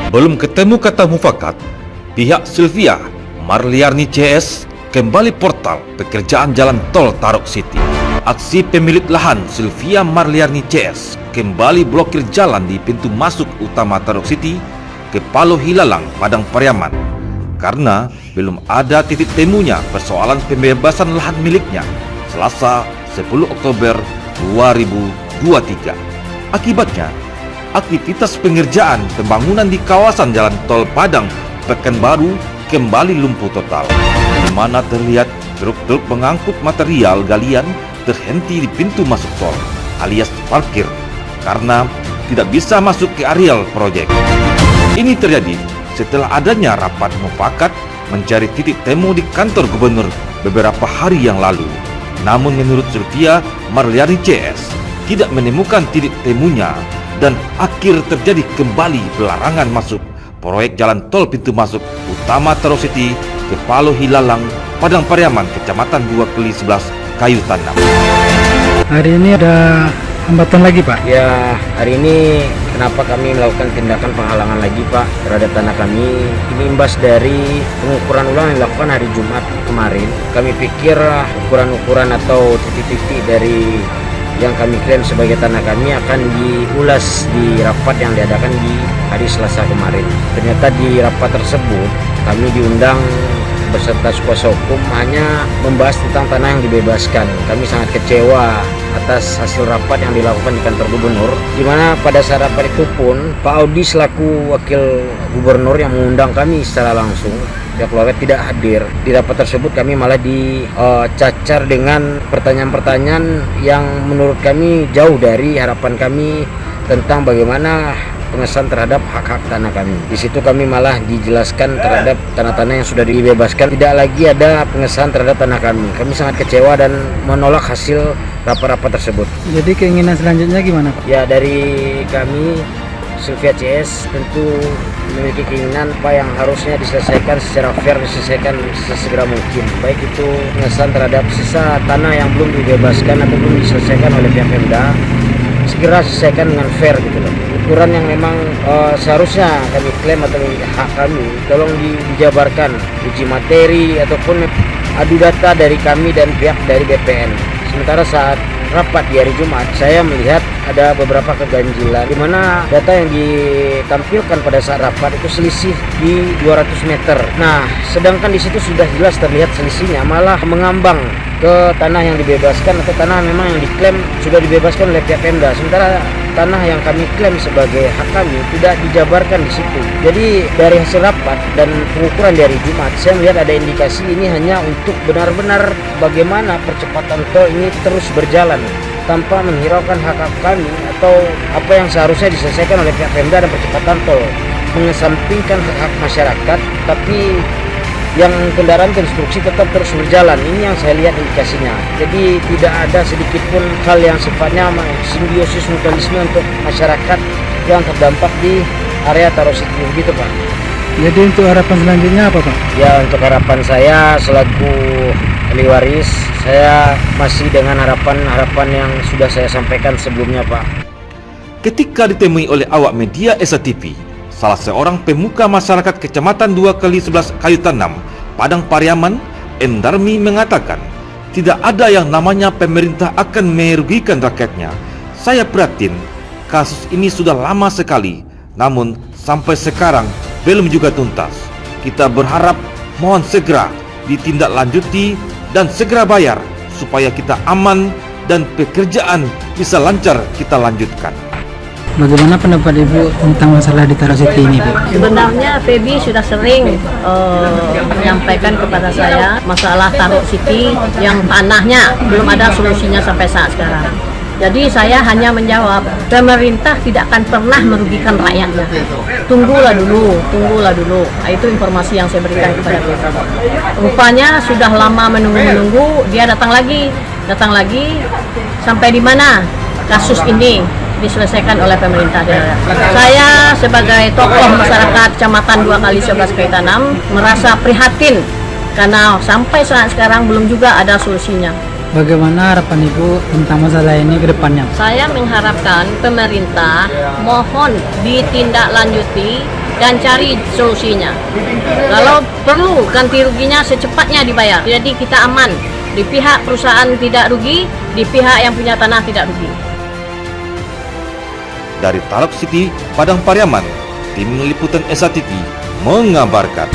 Belum ketemu kata mufakat, pihak Sylvia Marliarni CS kembali portal pekerjaan jalan tol Tarok City. Aksi pemilik lahan Sylvia Marliarni CS kembali blokir jalan di pintu masuk utama Tarok City ke Palo Hilalang, Padang Pariaman, karena belum ada titik temunya persoalan pembebasan lahan miliknya Selasa 10 Oktober 2023. Akibatnya, aktivitas pengerjaan pembangunan di kawasan jalan tol Padang Pekanbaru kembali lumpuh total, di mana terlihat truk-truk pengangkut material galian terhenti di pintu masuk tol alias parkir karena tidak bisa masuk ke areal proyek. Ini terjadi setelah adanya rapat mufakat mencari titik temu di kantor gubernur beberapa hari yang lalu. Namun menurut Sylvia Marliarni CS tidak menemukan titik temunya dan akhir terjadi kembali pelarangan masuk proyek jalan tol pintu masuk utama Tarok City ke Palo Hilalang, Padang Pariaman, Kecamatan 2 Keli 11, Kayu Tanam. Hari ini ada hambatan lagi, Pak? Ya, hari ini kenapa kami melakukan tindakan penghalangan lagi, Pak, terhadap tanah kami? Ini imbas dari pengukuran ulang yang dilakukan hari Jumat kemarin. Kami pikir ukuran-ukuran atau titik-titik dari yang kami klaim sebagai tanah kami akan diulas di rapat yang diadakan di hari Selasa kemarin. Ternyata di rapat tersebut kami diundang beserta kuasa hukum hanya membahas tentang tanah yang dibebaskan. Kami sangat kecewa atas hasil rapat yang dilakukan di kantor gubernur, di mana pada saat rapat itu pun Pak Audi selaku wakil gubernur yang mengundang kami secara langsung, pihak keluarga tidak hadir. Di rapat tersebut kami malah dicacar dengan pertanyaan-pertanyaan yang menurut kami jauh dari harapan kami tentang bagaimana pengesahan terhadap hak-hak tanah kami. Di situ kami malah dijelaskan terhadap tanah-tanah yang sudah dibebaskan, tidak lagi ada pengesahan terhadap tanah kami. Kami sangat kecewa dan menolak hasil rapat-rapat tersebut. Jadi keinginan selanjutnya gimana, Pak? Ya, dari kami Sylvia CS tentu memiliki keinginan apa yang harusnya diselesaikan secara fair, diselesaikan sesegera mungkin. Baik itu pengesahan terhadap sisa tanah yang belum dibebaskan atau belum diselesaikan oleh pihak Pemda, segera selesaikan dengan fair gitu loh. Ukuran yang memang seharusnya kami klaim atau hak kami tolong dijabarkan, uji materi ataupun adu data dari kami dan pihak dari BPN. Sementara saat rapat di hari Jumat saya melihat ada beberapa keganjilan di mana data yang ditampilkan pada saat rapat itu selisih di 200 meter. Nah, sedangkan di situ sudah jelas terlihat selisihnya malah mengambang ke tanah yang dibebaskan atau tanah memang yang diklaim sudah dibebaskan oleh pihak Pemda. Sementara tanah yang kami klaim sebagai hak kami tidak dijabarkan di situ. Jadi dari hasil rapat dan pengukuran dari Jumat, saya melihat ada indikasi ini hanya untuk benar-benar bagaimana percepatan tol ini terus berjalan tanpa menghiraukan hak-hak kami atau apa yang seharusnya diselesaikan oleh pihak Pemda dan percepatan tol, mengesampingkan hak-hak masyarakat, tapi yang kendaraan konstruksi tetap terus berjalan. Ini yang saya lihat indikasinya. Jadi tidak ada sedikit pun hal yang sifatnya simbiosis mutualisme untuk masyarakat yang terdampak di area Tarok City, begitu, Pak. Jadi untuk harapan selanjutnya apa, Pak? Ya, untuk harapan saya selaku ahli waris, saya masih dengan harapan yang sudah saya sampaikan sebelumnya, Pak. Ketika ditemui oleh awak media SCTV, salah seorang pemuka masyarakat Kecamatan 2 Keli 11 Kayu Tanam, Padang Pariaman, Endarmi mengatakan, tidak ada yang namanya pemerintah akan merugikan rakyatnya. Saya prihatin, kasus ini sudah lama sekali, namun sampai sekarang belum juga tuntas. Kita berharap mohon segera ditindaklanjuti dan segera bayar supaya kita aman dan pekerjaan bisa lancar kita lanjutkan. Bagaimana pendapat Ibu tentang masalah di Tarok City ini, Bu? Sebenarnya Feby sudah sering menyampaikan kepada saya masalah Tarok City yang tanahnya belum ada solusinya sampai saat sekarang. Jadi saya hanya menjawab, pemerintah tidak akan pernah merugikan rakyatnya. Tunggulah dulu. Nah, itu informasi yang saya berikan kepada mereka. Rupanya sudah lama menunggu, dia datang lagi. Sampai di mana kasus ini diselesaikan oleh pemerintah daerah. Saya sebagai tokoh masyarakat Kecamatan 2 Kali 11 Kayu Tanam merasa prihatin karena sampai saat sekarang belum juga ada solusinya. Bagaimana harapan Ibu tentang masalah ini ke depannya? Saya mengharapkan pemerintah mohon ditindaklanjuti dan cari solusinya. Kalau perlu ganti ruginya secepatnya dibayar. Jadi kita aman. Di pihak perusahaan tidak rugi, di pihak yang punya tanah tidak rugi. Dari Tarok City, Padang Pariaman, tim liputan Esa TV mengabarkan.